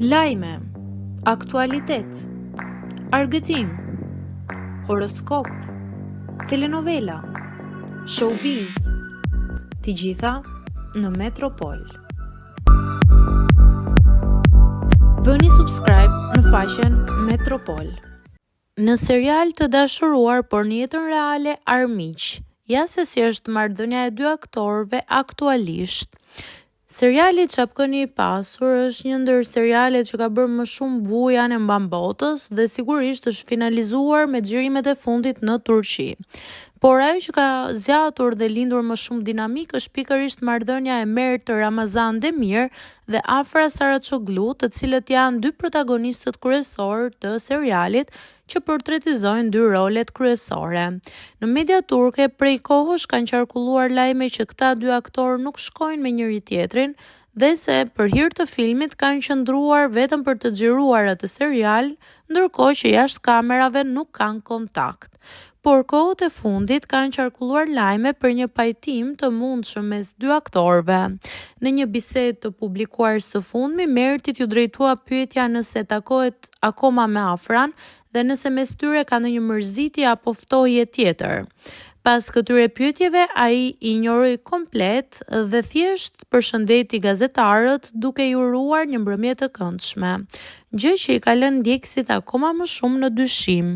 Lajme, aktualitet, argëtim, horoskop, telenovela, showbiz, të gjitha në Metropol. Bëni subscribe në faqen Metropol. Në serial të dashuruar por në jetën reale armiq, ja se si është marrëdhënia e dy aktorëve aktualisht. Seriali Çapkëni i pasur është një ndër serialet që ka bërë më shumë buja në mban botës dhe sigurisht është finalizuar me xhirimet e fundit në Turqi. Por ajo që ka zgjatur dhe lindur më shumë dinamik është pikërisht marrëdhënia e Mert Ramazan Demir dhe Afra Saraçoglu, të cilët janë dy protagonistët kryesor të serialit që portretizojnë dy rolet kryesore. Në media turke prej kohësh kanë qarkulluar lajme që këta dy aktorë nuk shkojnë me njëri tjetrin dhe se për hir të filmit kanë qëndruar vetëm për të xhiruar atë serial, ndërkohë që jashtë kamerave nuk kanë kontakt. Por kohët e fundit kanë qarkulluar lajme për një pajtim të mundshëm mes dy aktorëve. Në një bisedë të publikuar së fundmi, Mertit ju drejtua pyetja nëse takohet akoma me Afran dhe nëse mes tyre ka ndonjë mërzitje apo ftohje tjetër. Pas këtyre pyetjeve, ai i injoroi komplet dhe thjesht përshëndeti gazetarët duke i uruar një mbrëmje të këndshme, gjë që i ka lënë ndjekësit akoma më shumë në dyshim.